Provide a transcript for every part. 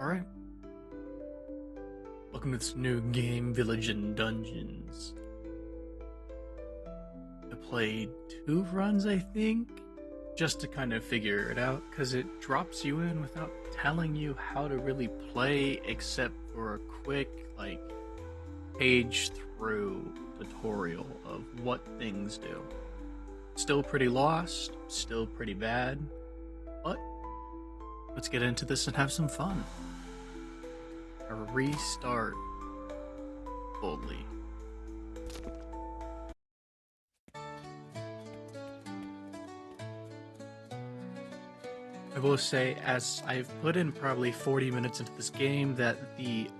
Alright, welcome to this new game, Village and Dungeons. I played 2 runs, I think, just to kind of figure it out, because it drops you in without telling you how to really play, except for a quick, page through tutorial of what things do. Still pretty lost, still pretty bad, but let's get into this and have some fun. A restart fully. I will say, as I've put in probably 40 minutes into this game, that the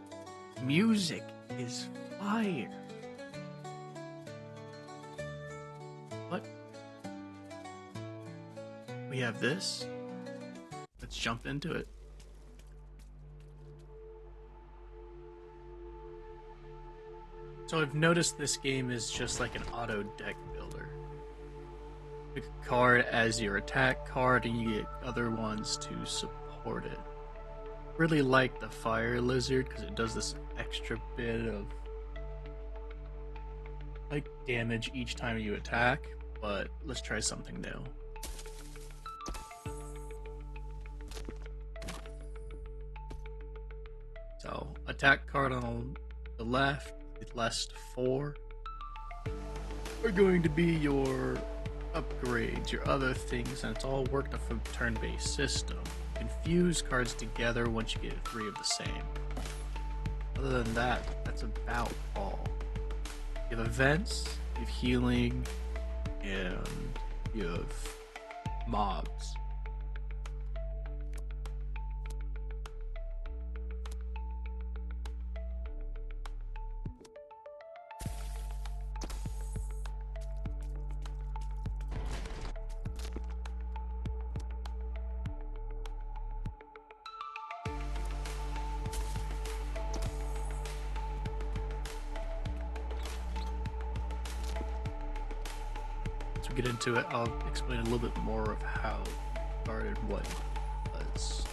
music is fire. But we have this. Let's jump into it. So I've noticed this game is just like an auto deck builder. Pick a card as your attack card and you get other ones to support it. Really like the fire lizard because it does this extra bit of damage each time you attack, but let's try something new. So attack card on the left, the last 4 are going to be your upgrades, your other things, and it's all worked off of a turn-based system. You can fuse cards together once you get 3 of the same. Other than that, that's about all. You have events, you have healing, and you have mobs. Once we get into it, I'll explain a little bit more of how it started, what it was.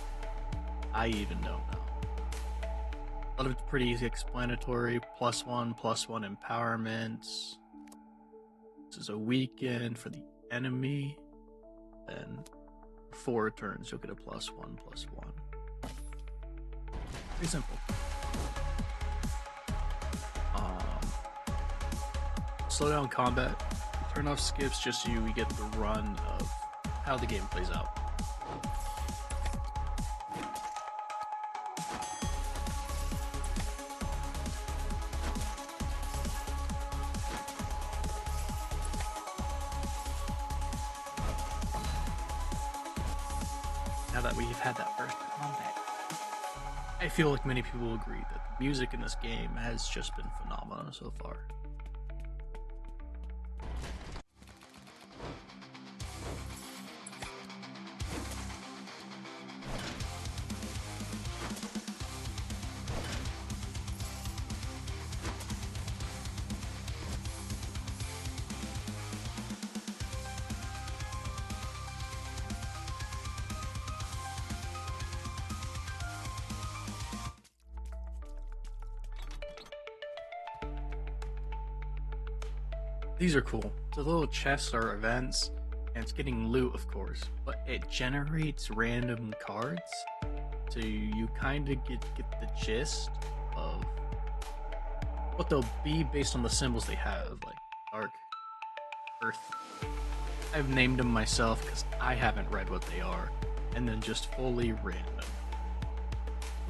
I even don't know. A lot of it's pretty easy explanatory. +1, +1 empowerments. This is a weekend for the enemy. Then 4 turns, you'll get a +1/+1. Pretty simple. Slow down combat. Turn off skips just so we get the run of how the game plays out. Now that we've had that first combat, I feel like many people will agree that the music in this game has just been phenomenal so far. These are cool. The little chests are events, and it's getting loot, of course, but it generates random cards, so you kind of get the gist of what they'll be based on the symbols they have, like Dark, Earth. I've named them myself because I haven't read what they are, and then just fully random.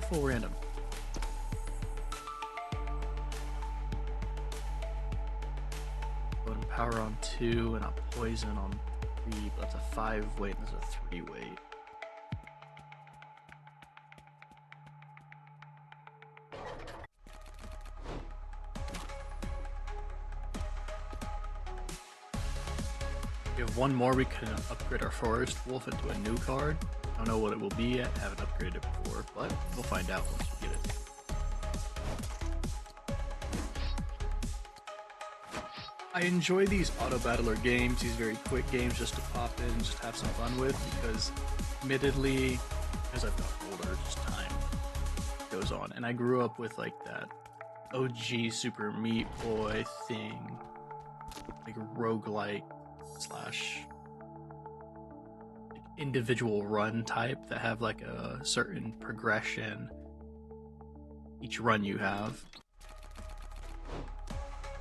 Full random. Power on 2 and a poison on 3, but that's a 5 weight and there's a 3 weight. We have one more. We can upgrade our forest wolf into a new card. I don't know what it will be yet, haven't upgraded it before, but we'll find out once we get it. I enjoy these auto battler games, these very quick games just to pop in and just have some fun with, because admittedly, as I've gotten older, just time goes on. And I grew up with like that OG Super Meat Boy thing, like roguelite slash like individual run type that have like a certain progression each run you have.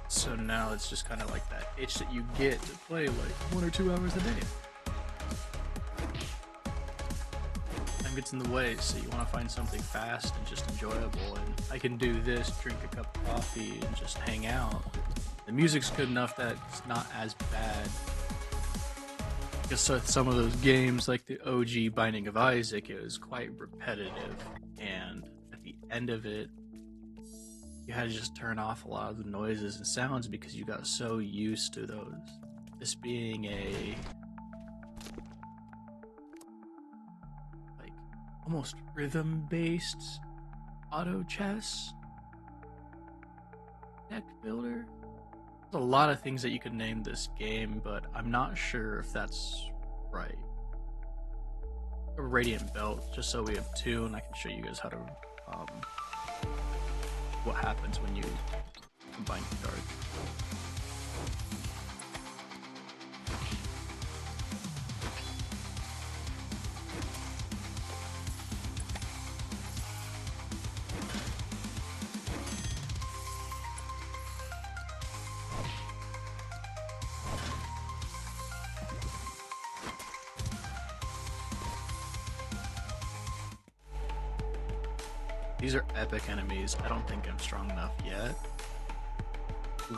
So now it's just kind of like that itch that you get to play like 1 or 2 hours a day. Time gets in the way, so you want to find something fast and just enjoyable. And I can do this, drink a cup of coffee, and just hang out. The music's good enough that it's not as bad. Because some of those games, like the OG Binding of Isaac, it was quite repetitive. And at the end of it, you had to just turn off a lot of the noises and sounds because you got so used to those. This being a like almost rhythm-based auto chess deck builder. There's a lot of things that you could name this game, but I'm not sure if that's right. A Radiant Belt, just so we have 2, and I can show you guys how to what happens when you combine cards. These are epic enemies. I don't think I'm strong enough yet.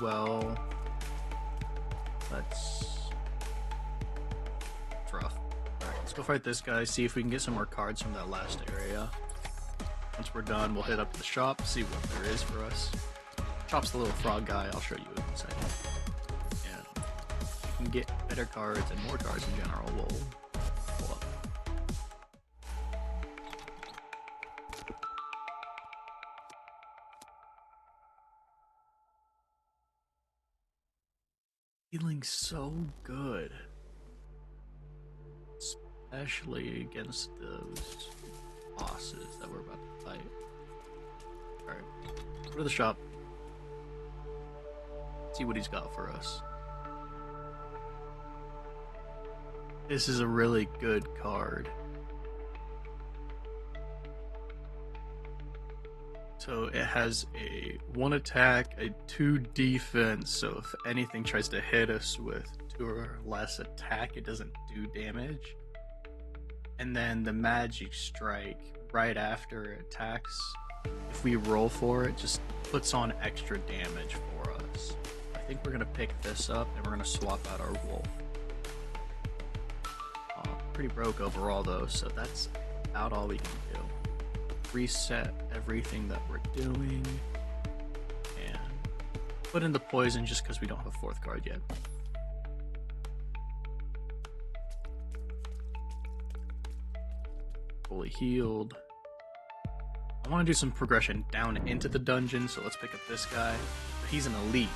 Well, it's rough. Alright, let's go fight this guy, see if we can get some more cards from that last area. Once we're done, we'll hit up the shop, see what there is for us. Shop's the little frog guy, I'll show you in a second. And if we can get better cards and more cards in general, we'll pull up. Feeling so good, especially against those bosses that we're about to fight. Alright, go to the shop, see what he's got for us. This is a really good card. So it has a 1 attack, a 2 defense, so if anything tries to hit us with 2 or less attack, it doesn't do damage. And then the magic strike, right after it attacks, if we roll for it, just puts on extra damage for us. I think we're going to pick this up and we're going to swap out our wolf. Pretty broke overall though, so that's about all we can do. Reset everything that we're doing and put in the poison just because we don't have a 4th card yet. Fully healed. I want to do some progression down into the dungeon, so let's pick up this guy. He's an elite.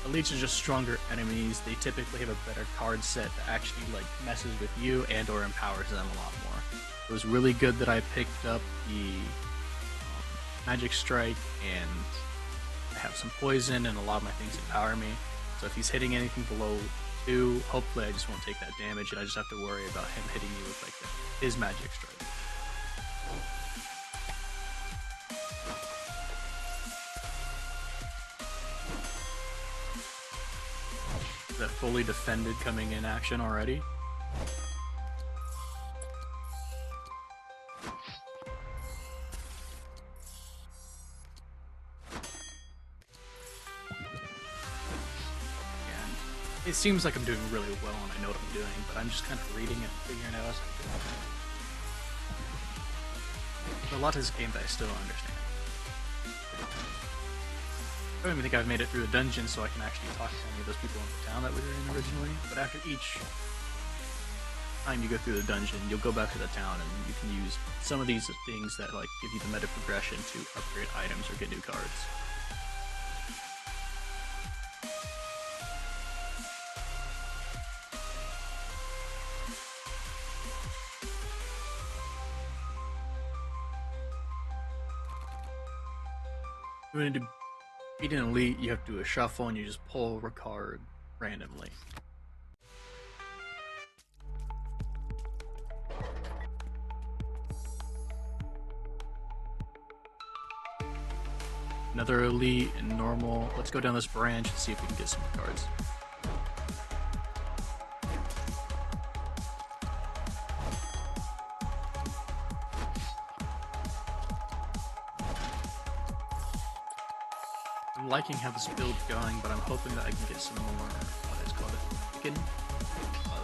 Elites are just stronger enemies. They typically have a better card set that actually like messes with you and or empowers them a lot more. It was really good that I picked up the magic strike, and I have some poison and a lot of my things empower me. So if he's hitting anything below 2, hopefully I just won't take that damage and I just have to worry about him hitting me with like his magic strike. That fully defended coming in action already. And it seems like I'm doing really well and I know what I'm doing, but I'm just kind of reading it and figuring it out as I go. There's a lot of this game that I still don't understand. I don't even think I've made it through the dungeon so I can actually talk to any of those people in the town that we were in originally, but after each time you go through the dungeon, you'll go back to the town and you can use some of these things that like give you the meta progression to upgrade items or get new cards. You want to beat an elite, you have to do a shuffle and you just pull a card randomly. Another elite and normal. Let's go down this branch and see if we can get some cards. I'm liking how this build's going, but I'm hoping that I can get some more, what is called it, Quicken.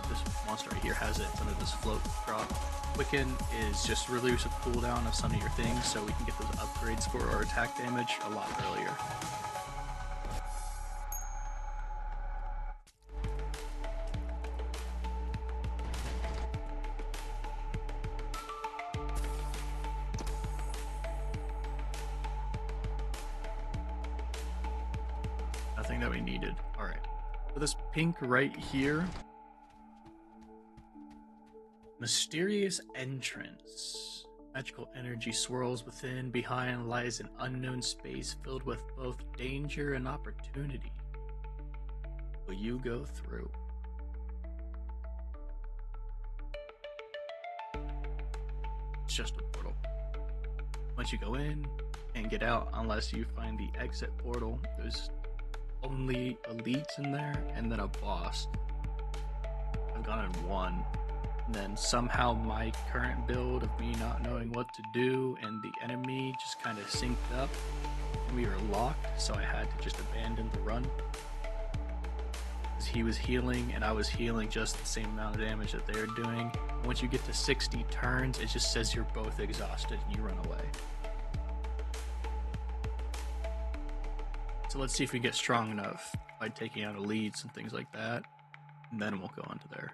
This monster right here has it. It's under this float drop. Quicken is just reduce a cooldown of some of your things, so we can get those upgrades for our attack damage a lot earlier. Nothing that we needed. Alright. So this pink right here. Mysterious entrance. Magical energy swirls within. Behind lies an unknown space filled with both danger and opportunity. Will you go through? It's just a portal. Once you go in, can't get out unless you find the exit portal. There's only elites in there and then a boss. I've gone in one. And then somehow my current build of me not knowing what to do and the enemy just kind of synced up and we were locked, so I had to just abandon the run. Because he was healing and I was healing just the same amount of damage that they were doing. Once you get to 60 turns, it just says you're both exhausted and you run away. So let's see if we get strong enough by taking out elites and things like that, and then we'll go into there.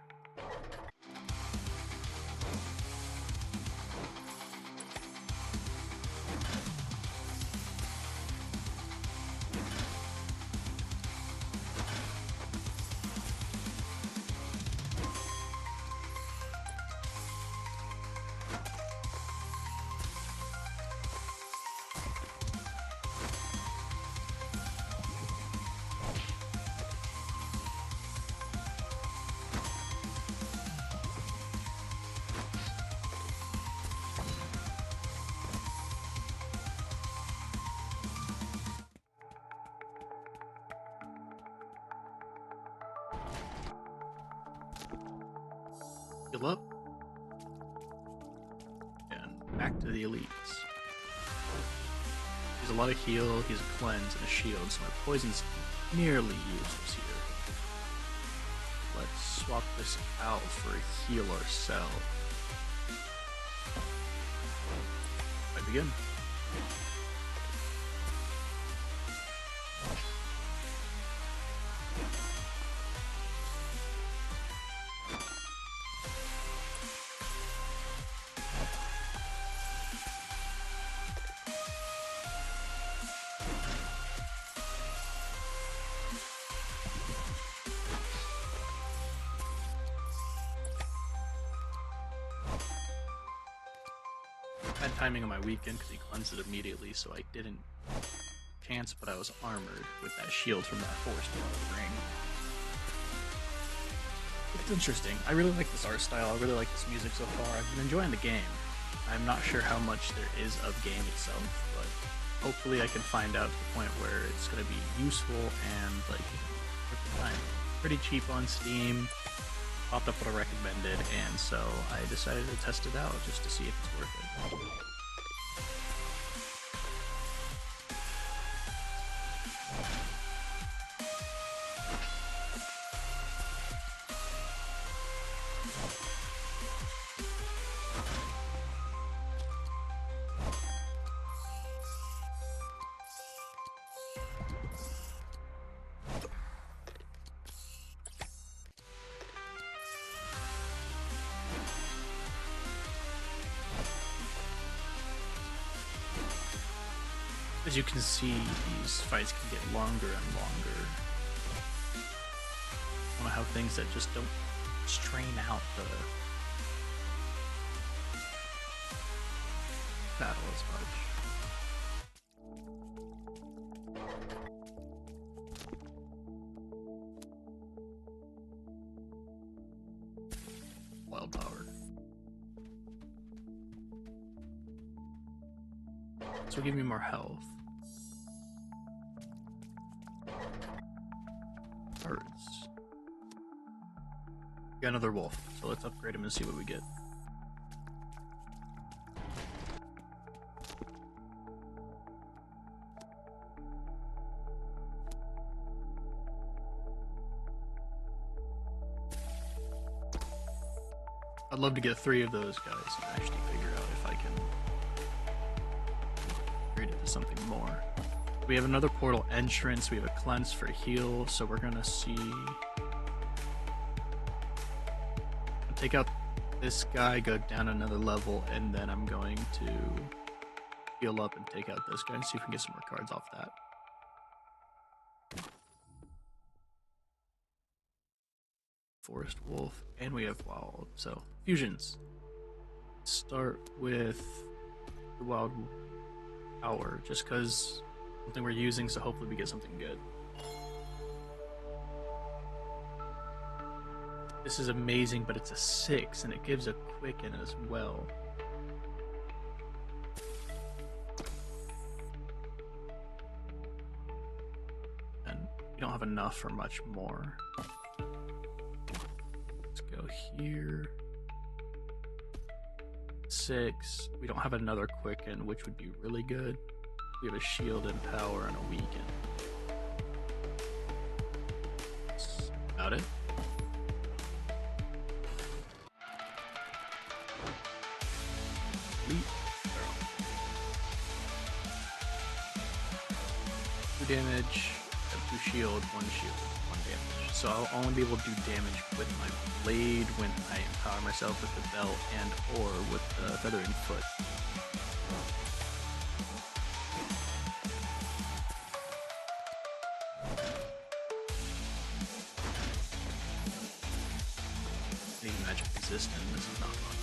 Heal up. And back to the elites. He's a lot of heal, he's a cleanse, and a shield, so my poison's nearly useless here. Let's swap this out for a heal ourselves. I begin. Bad timing on my weekend because he cleansed it immediately, so I didn't chance, but I was armored with that shield from that force ring. It's interesting. I really like this art style. I really like this music so far. I've been enjoying the game. I'm not sure how much there is of game itself, but hopefully I can find out to the point where it's going to be useful and like worth the time. Pretty cheap on Steam. Popped up what I recommended, and so I decided to test it out just to see if it's worth it. As you can see, these fights can get longer and longer. I want to have things that just don't strain out the battle as much. wild power. This will give me more health. Birds. Got another wolf, so let's upgrade him and see what we get. I'd love to get 3 of those guys and actually figure out if I can upgrade it to something more. We have another portal entrance, we have a cleanse for heal, so we're gonna see... I'll take out this guy, go down another level, and then I'm going to heal up and take out this guy and see if we can get some more cards off that. Forest wolf, and we have wild. So fusions. Start with the wild power, just because something we're using, so hopefully we get something good. This is amazing, but it's a 6 and it gives a quicken as well. And we don't have enough for much more. Here 6. We don't have another quicken, which would be really good. We have a shield and power and a weaken. That's about it. Leap. 2 damage, 2 shield, 1 shield, 1 damage. So I'll only be able to do damage with my blade when I empower myself with the belt and or with the feathering foot. Need magic resistant, this is not fun.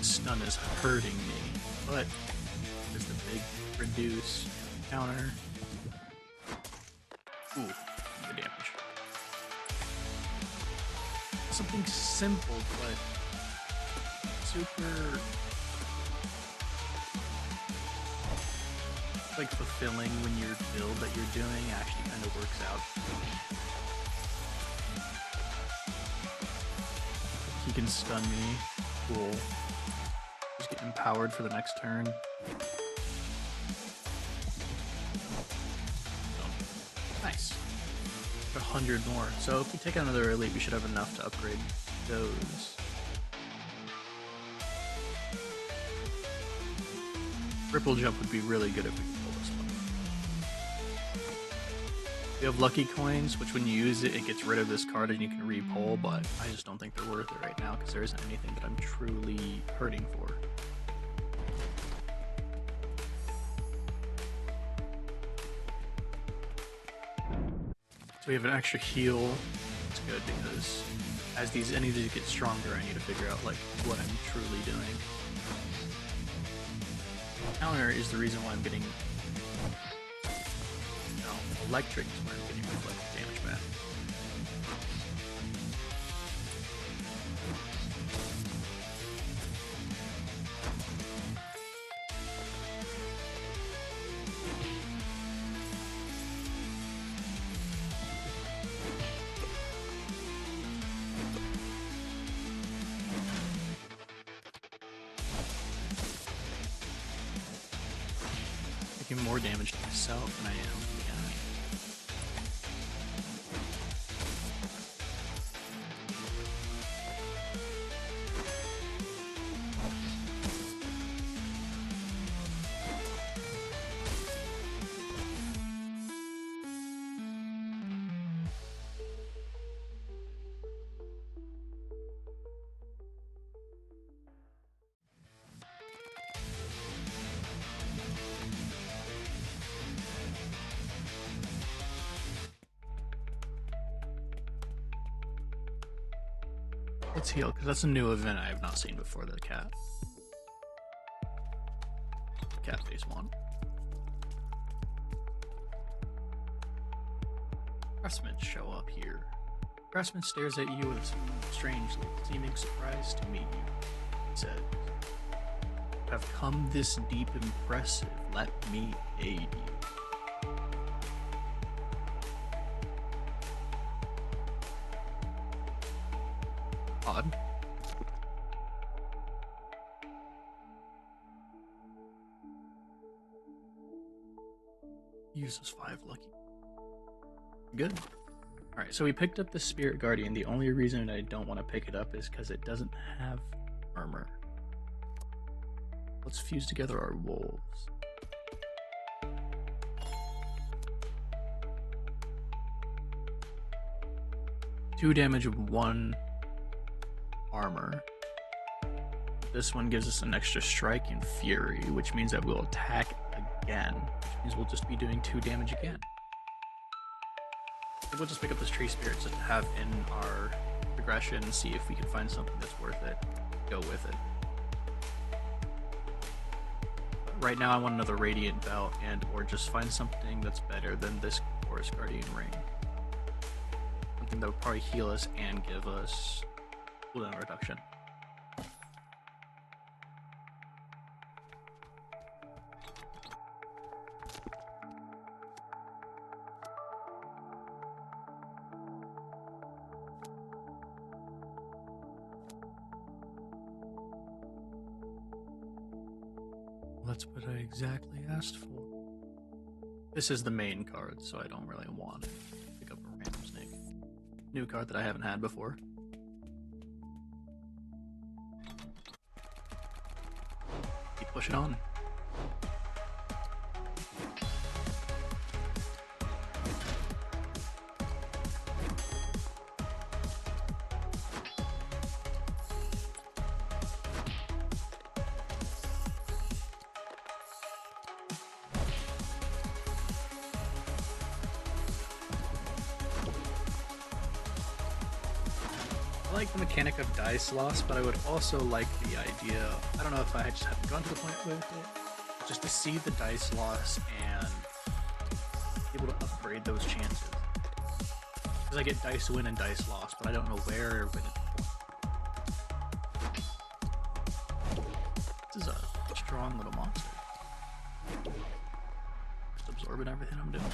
Stun is hurting me, but there's the big reduce counter. Ooh, the damage. Something simple, but super like fulfilling when your build that you're doing actually kind of works out. He can stun me. Cool. Just get empowered for the next turn. Oh, nice. 100 more. So if we take out another elite, we should have enough to upgrade those. Ripple jump would be really good if we could pull this one. We have lucky coins, which when you use it, it gets rid of this card and you can re-pull, but I just don't think they're worth it right now because there isn't anything that I'm truly hurting for. So we have an extra heal. It's good because as any of these get stronger, I need to figure out like what I'm truly doing. Counter is the reason why I'm getting electric is where I'm getting reflective damage back. Making more damage to myself than I am to the enemy. Let's heal, because that's a new event I have not seen before, the cat. Cat face one. Craftsman show up here. Craftsman stares at you with strangely seeming surprise to meet you. He said, "You have come this deep impressive. Let me aid you." Odd. Uses 5 lucky. Good. Alright, so we picked up the Spirit Guardian. The only reason I don't want to pick it up is because it doesn't have armor. Let's fuse together our wolves. Two damage of 1 armor. This one gives us an extra strike and fury, which means that we'll attack again, which means we'll just be doing 2 damage again. So we'll just pick up this tree spirit just to have in our progression and see if we can find something that's worth it. Go with it. But right now I want another Radiant Belt and or just find something that's better than this Forest Guardian Ring. Something that would probably heal us and give us cooldown reduction. That's what I exactly asked for. This is the main card, so I don't really want to pick up a random snake. New card that I haven't had before. Keep pushing on. I like the mechanic of dice loss, but I would also like the idea, I don't know if I just haven't gone to the point with it, just to see the dice loss and be able to upgrade those chances. Because I get dice win and dice loss, but I don't know where or when it's. This is a strong little monster. Just absorbing everything I'm doing.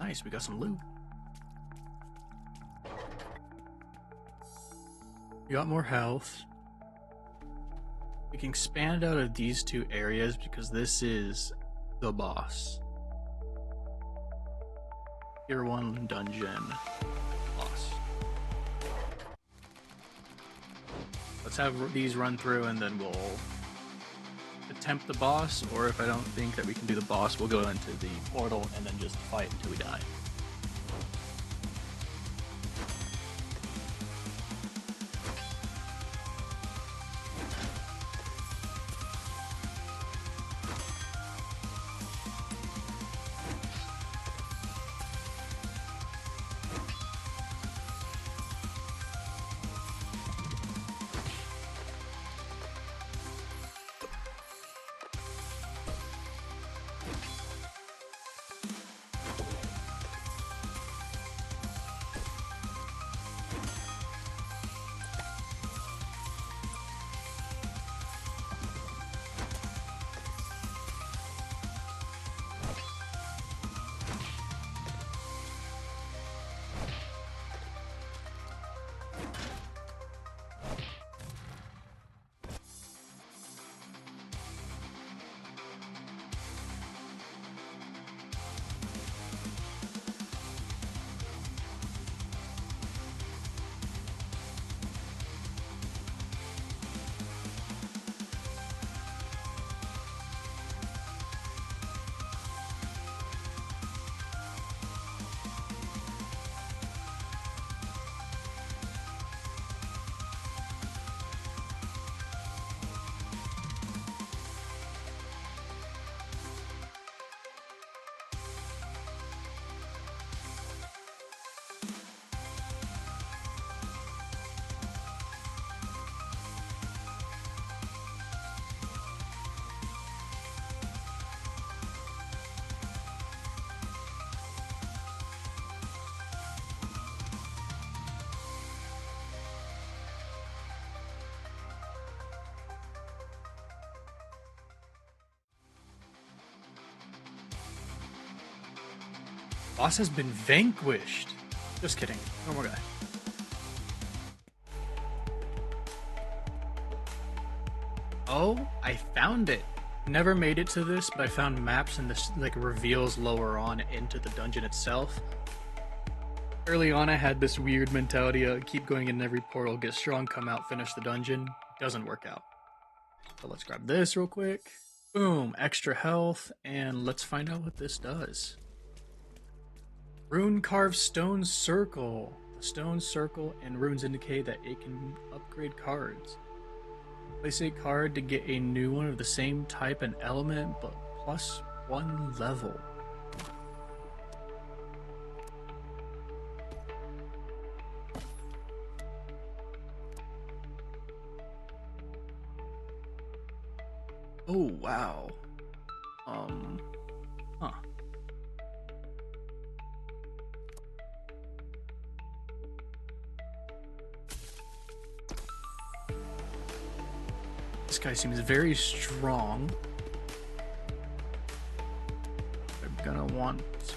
Nice, we got some loot. We got more health. We can expand out of these two areas because this is the boss. Tier 1 dungeon boss. Let's have these run through and then we'll attempt the boss, or if I don't think that we can do the boss, we'll go into the portal and then just fight until we die. Boss has been vanquished. Just kidding. No more guy. Oh, I found it. Never made it to this, but I found maps and this like reveals lower on into the dungeon itself. Early on, I had this weird mentality of keep going in every portal, get strong, come out, finish the dungeon. Doesn't work out. So let's grab this real quick. Boom, extra health, and let's find out what this does. Rune carved stone circle. The stone circle and runes indicate that it can upgrade cards. Place a card to get a new one of the same type and element, but plus 1 level. Oh, wow. Huh. This guy seems very strong. I'm gonna want to...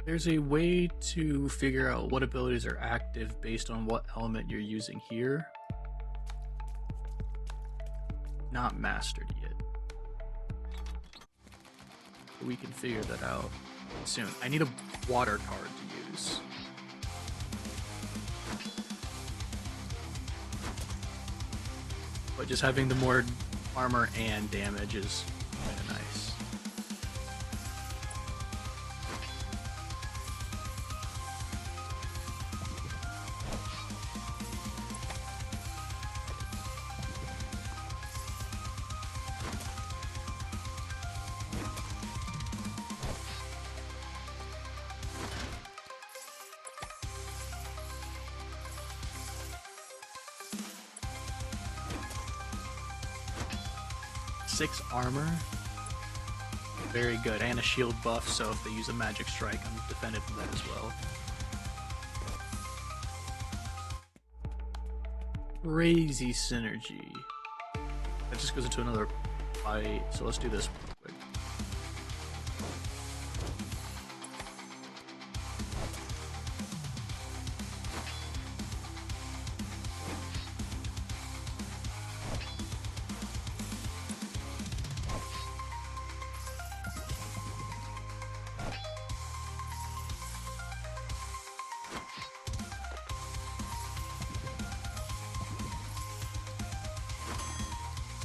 There's a way to figure out what abilities are active based on what element you're using here. Not mastered yet. We can figure that out soon. I need a water card to use. But just having the more armor and damage is kind of nice. Six armor, very good, and a shield buff, so if they use a magic strike, I'm defended from that as well. Crazy synergy. I just goes into another fight, so let's do this real quick.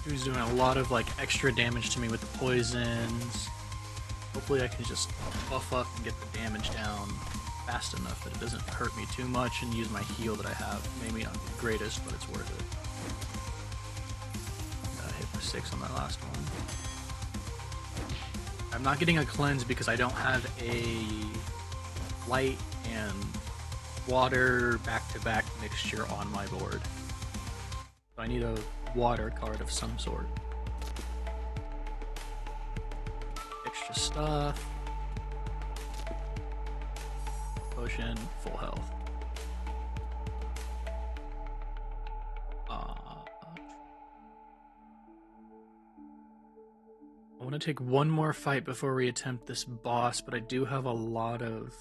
He's doing a lot of like extra damage to me with the poisons. Hopefully I can just buff up and get the damage down fast enough that it doesn't hurt me too much and use my heal that I have. Maybe not the greatest, but it's worth it. I hit for 6 on that last one. I'm not getting a cleanse because I don't have a light and water back-to-back mixture on my board. So I need a water card of some sort. Extra stuff. Potion, full health. I want to take one more fight before we attempt this boss, but I do have a lot of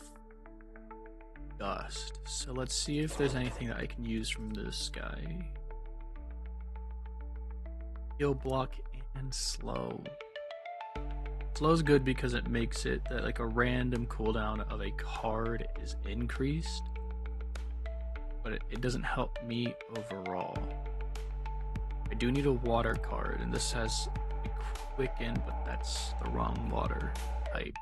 dust. So let's see if there's anything that I can use from this guy. Heal, block, and slow. Slow's good because it makes it that like a random cooldown of a card is increased, but it doesn't help me overall. I do need a water card, and this has a quicken, but that's the wrong water type.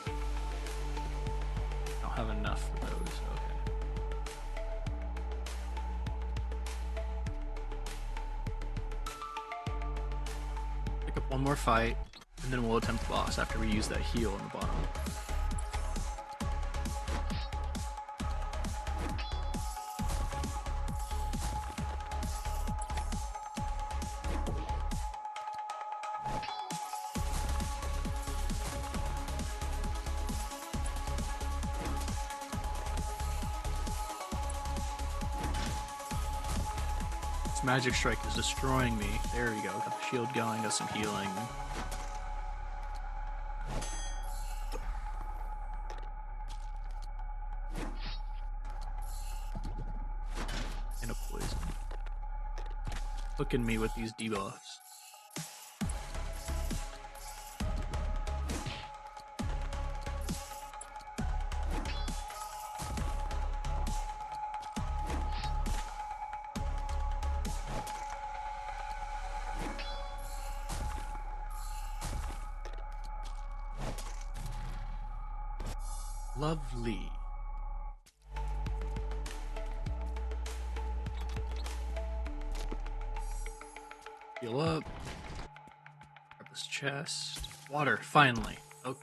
I don't have enough for those. Okay. Pick up one more fight, and then we'll attempt the boss after we use that heal on the bottom. This magic strike is destroying me. There we go. Got the shield going, got some healing. And a poison. Hooking me with these debuffs. Lovely. Heal up. Grab this chest. Water, finally. Oh.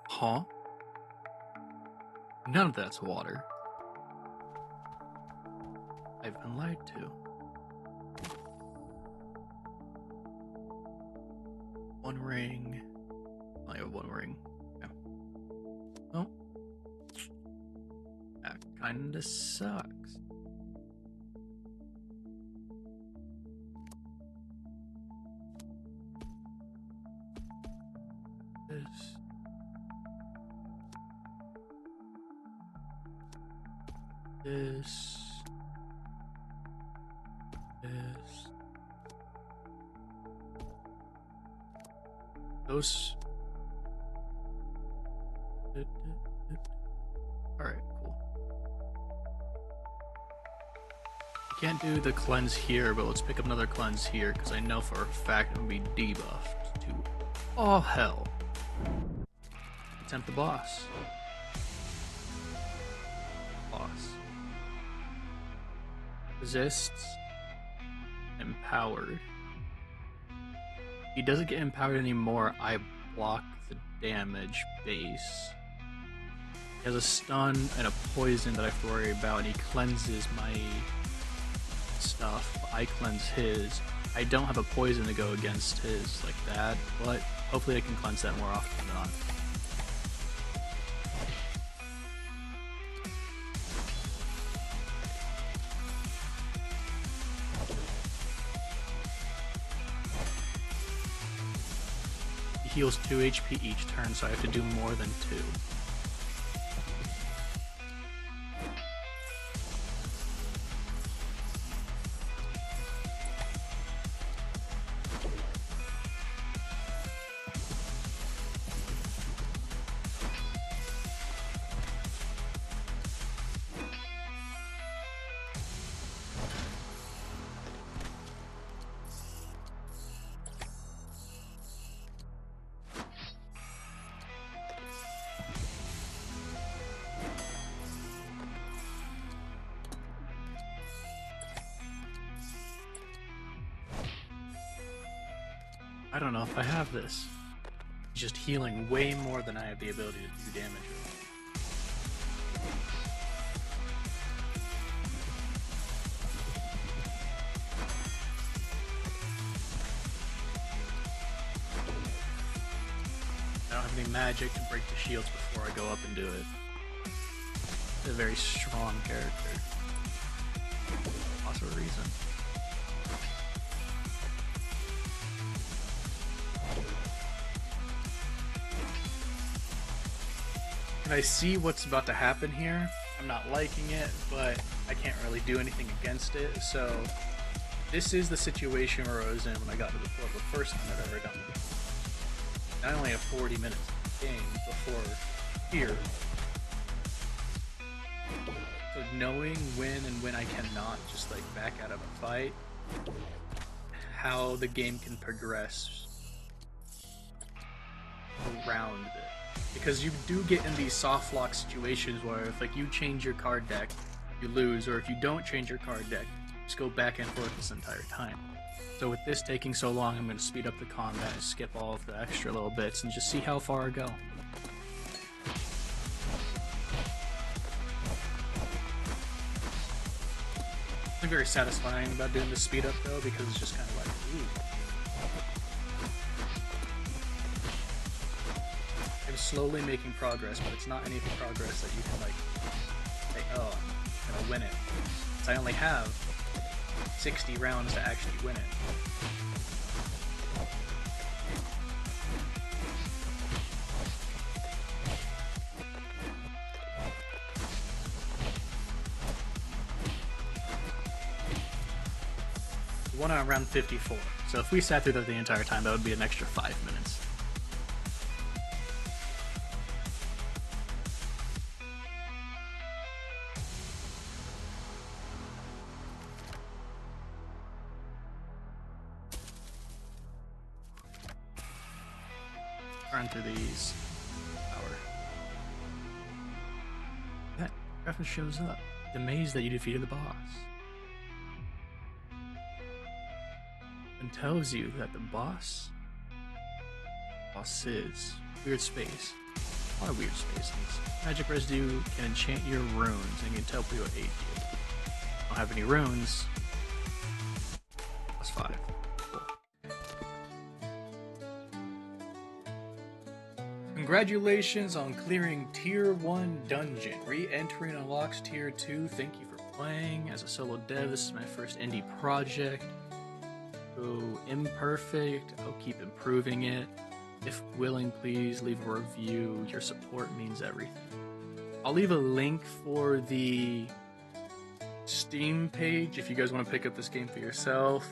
Huh? None of that's water. I've been lied to. One ring. I have one ring. Oh, that kinda sucks. This. Those. Alright, cool. I can't do the cleanse here, but let's pick up another cleanse here, because I know for a fact it will be debuffed to all hell. Attempt the boss. Resists. Empowered. He doesn't get empowered anymore. I block the damage base. He has a stun and a poison that I have to worry about, and he cleanses my stuff. I cleanse his. I don't have a poison to go against his like that, but hopefully I can cleanse that more often than not. heals 2 HP each turn, so I have to do more than 2. I don't know if I have this. He's just healing way more than I have the ability to do damage with. I don't have any magic to break the shields before I go up and do it. He's a very strong character. Also a reason. And I see what's about to happen here. I'm not liking it, but I can't really do anything against it. So this is the situation where I was in when I got to the portal the first time I've ever done it. I only have 40 minutes of the game before here. So knowing when and when I cannot just like back out of a fight, how the game can progress around it. Because you do get in these soft lock situations where if like you change your card deck, you lose, or if you don't change your card deck, you just go back and forth this entire time. So with this taking so long, I'm going to speed up the combat and skip all of the extra little bits and just see how far I go. Something very satisfying about doing the speed up though, because it's just kind of like, ooh. I'm slowly making progress, but it's not any progress that you can like say, oh, I'm gonna win it. Because I only have 60 rounds to actually win it. We won on round 54, so if we sat through that the entire time, that would be an extra 5 minutes. Run through these. Power. That graphic shows up. Amazed that you defeated the boss. And tells you that the bosses, weird space. A lot of weird spaces. Magic residue can enchant your runes and can teleport aid you. Don't have any runes. +5. Congratulations on clearing Tier 1 Dungeon. Re-entering unlocks Tier 2. Thank you for playing. As a solo dev, this is my first indie project. So imperfect, I'll keep improving it. If willing, please leave a review. Your support means everything. I'll leave a link for the Steam page if you guys want to pick up this game for yourself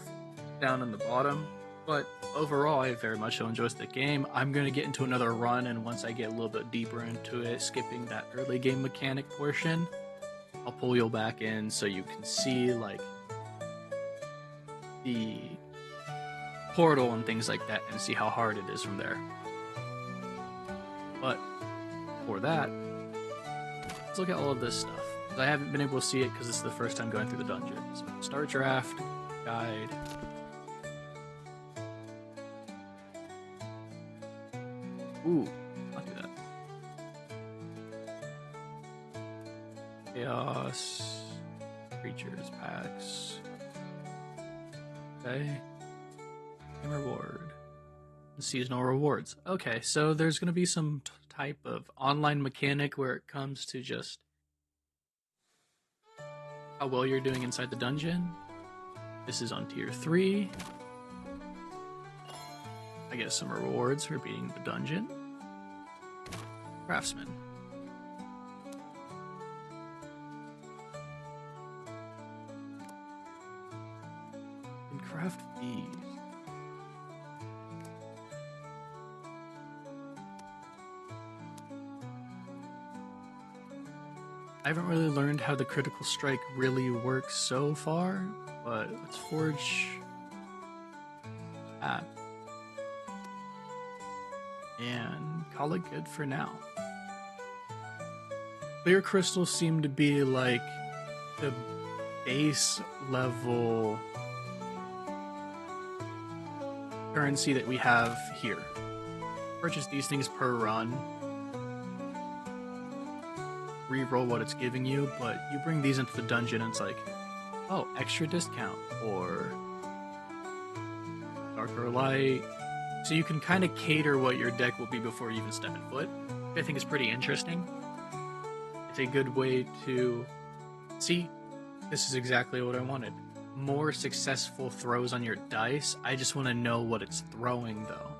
down in the bottom. But overall, I very much so enjoyed the game. I'm going to get into another run, and once I get a little bit deeper into it, skipping that early game mechanic portion, I'll pull you back in so you can see like the portal and things like that and see how hard it is from there. But for that, let's look at all of this stuff. I haven't been able to see it because this is the first time going through the dungeon. So start draft, guide. Ooh, I'll do that. Chaos, creatures, packs. Okay. And reward. Seasonal rewards. Okay, so there's going to be some type of online mechanic where it comes to just how well you're doing inside the dungeon. This is on tier 3. I I get some rewards for beating the dungeon. Craftsman. And craft these. I haven't really learned how the critical strike really works so far, but let's forge that. And call it good for now. Clear crystals seem to be like the base level currency that we have here. Purchase these things per run. Reroll what it's giving you, but you bring these into the dungeon and it's like, oh, extra discount or darker light. So you can kind of cater what your deck will be before you even step in foot, which I think is pretty interesting. It's a good way to see, this is exactly what I wanted. More successful throws on your dice. I just want to know what it's throwing though.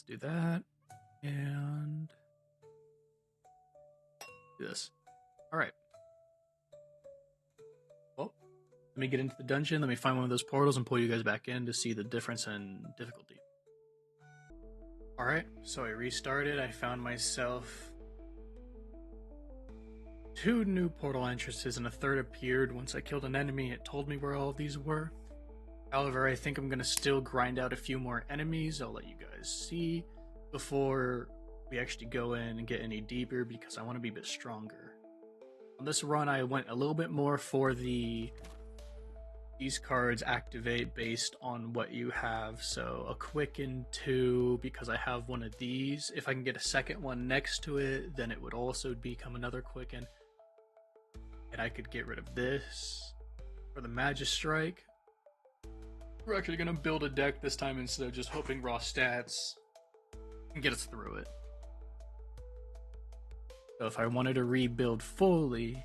Do that and do this. All right. Well, let me get into the dungeon. Let me find one of those portals and pull you guys back in to see the difference in difficulty. All right. So I restarted. I found myself 2 new portal entrances and a third appeared. Once I killed an enemy, it told me where all of these were. However, I think I'm going to still grind out a few more enemies. I'll let you guys see before we actually go in and get any deeper because I want to be a bit stronger. On this run, I went a little bit more for these cards activate based on what you have. So a quicken 2 because I have one of these. If I can get a second one next to it, then it would also become another quicken. And I could get rid of this for the Magic Strike. We're actually going to build a deck this time instead of just hoping raw stats and get us through it. So if I wanted to rebuild fully,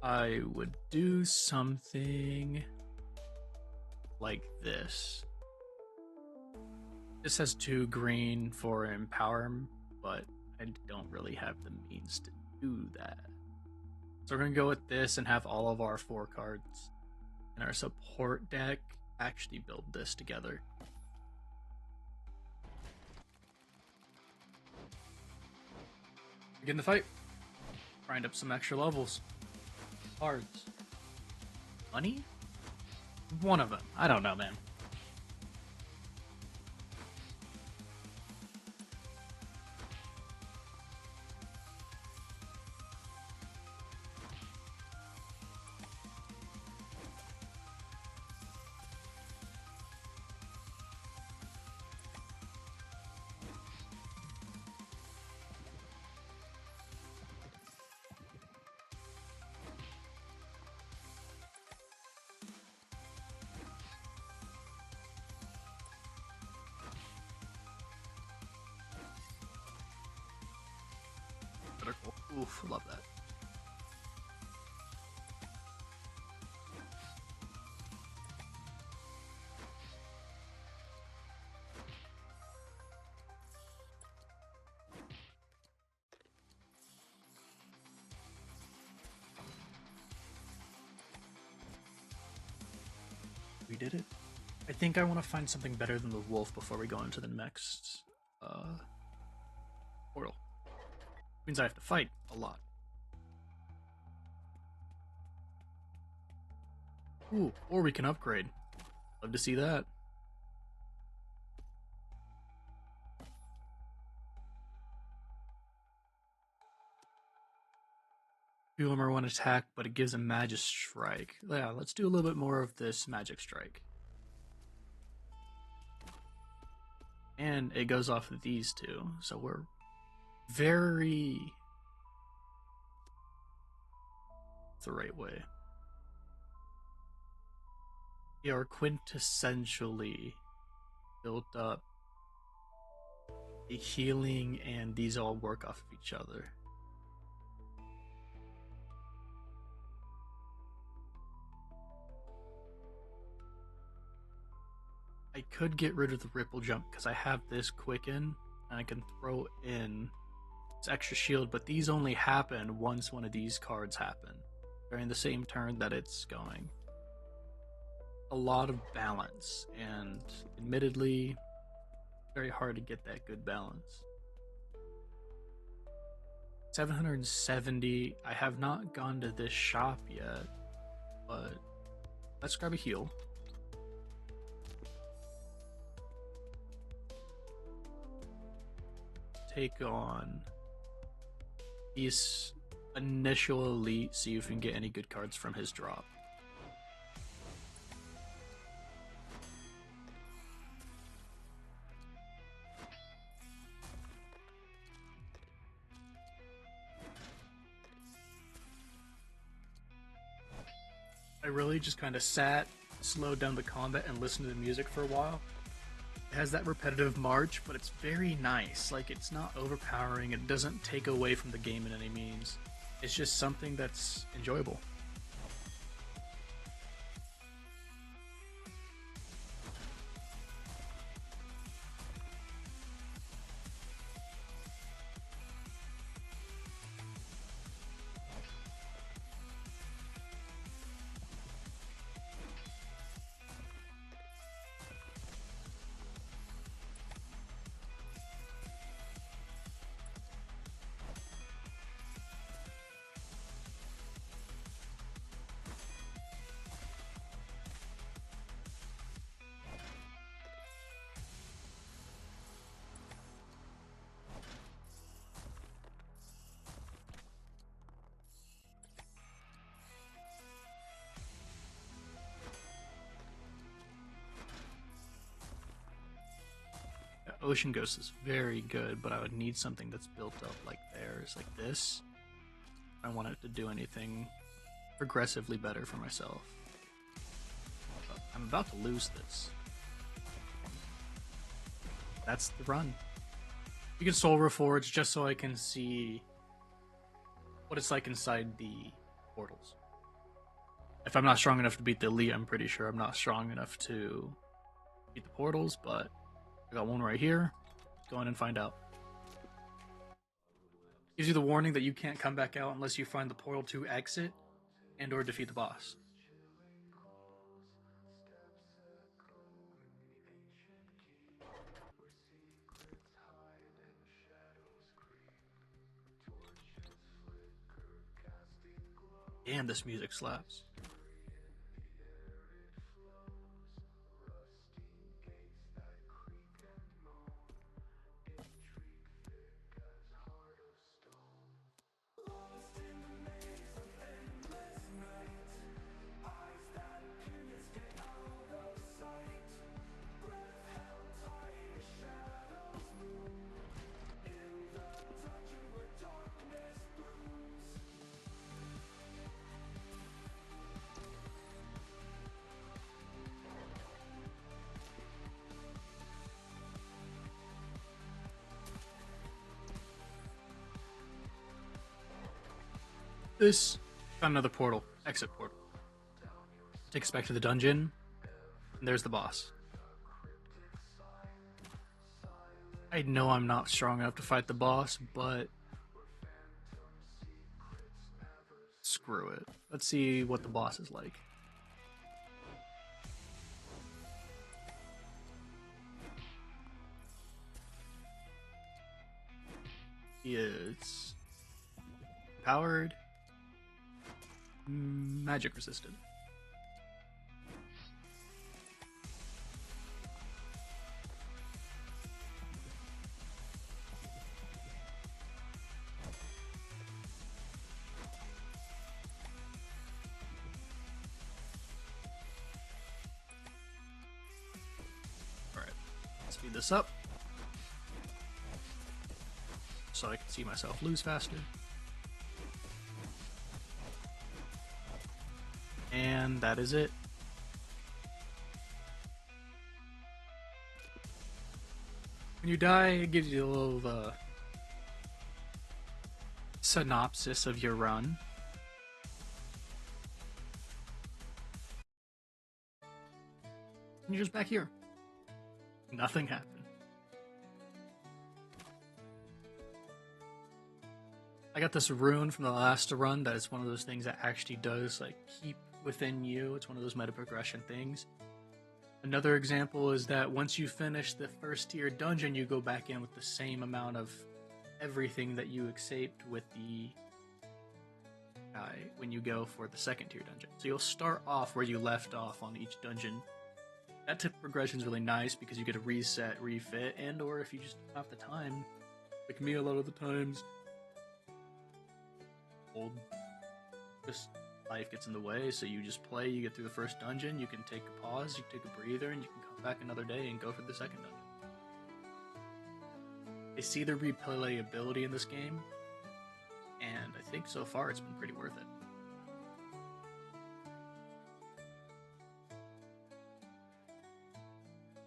I would do something like this. This has 2 green for empower, but I don't really have the means to do that. So we're going to go with this and have all of our 4 cards in our support deck actually build this together. Begin the fight. Grind up some extra levels. Cards. Money? One of them. I don't know, man. Critical. Oof, love that. We did it. I think I want to find something better than the wolf before we go into the next portal. Means I have to fight a lot. Ooh, or we can upgrade. Love to see that. Few of them are one attack, but it gives a magic strike. Yeah, let's do a little bit more of this magic strike. And it goes off of these 2, so we're very the right way. We are quintessentially built up. The healing and these all work off of each other. I could get rid of the ripple jump because I have this quicken and I can throw in this extra shield, but these only happen once one of these cards happen during the same turn that it's going. A lot of balance, and admittedly, very hard to get that good balance. 770. I have not gone to this shop yet, but let's grab a heal. Take on these initial elite, see if we can get any good cards from his drop. I really just kind of sat, slowed down the combat, and listened to the music for a while. It has that repetitive march, but it's very nice. Like, it's not overpowering, it doesn't take away from the game in any means. It's just something that's enjoyable. Ocean Ghost is very good, but I would need something that's built up like theirs, like this. I don't want it to do anything progressively better for myself. But I'm about to lose this. That's the run. You can Soul Reforge just so I can see what it's like inside the portals. If I'm not strong enough to beat the elite, I'm pretty sure I'm not strong enough to beat the portals, but I got one right here. Go in and find out. Gives you the warning that you can't come back out unless you find the portal to exit and or defeat the boss. Damn, this music slaps. This, found another portal, exit portal. Takes us back to the dungeon, and there's the boss. I know I'm not strong enough to fight the boss, but screw it. Let's see what the boss is like. He is powered, magic resistant. Alright, speed this up so I can see myself lose faster. And that is it. When you die, it gives you a little synopsis of your run. And you're just back here. Nothing happened. I got this rune from the last run that is one of those things that actually does like keep within you. It's one of those meta progression things. Another example is that once you finish the first tier dungeon, you go back in with the same amount of everything that you escaped with the when you go for the second tier dungeon. So you'll start off where you left off on each dungeon. That type of progression is really nice because you get a reset, refit, and or if you just don't have the time, like me a lot of the times, old, just life gets in the way, so you just play, you get through the first dungeon, you can take a pause, you can take a breather, and you can come back another day and go for the second dungeon. I see the replayability in this game, and I think so far it's been pretty worth it.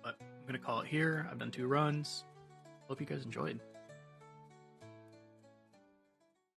But I'm going to call it here. I've done 2 runs. Hope you guys enjoyed.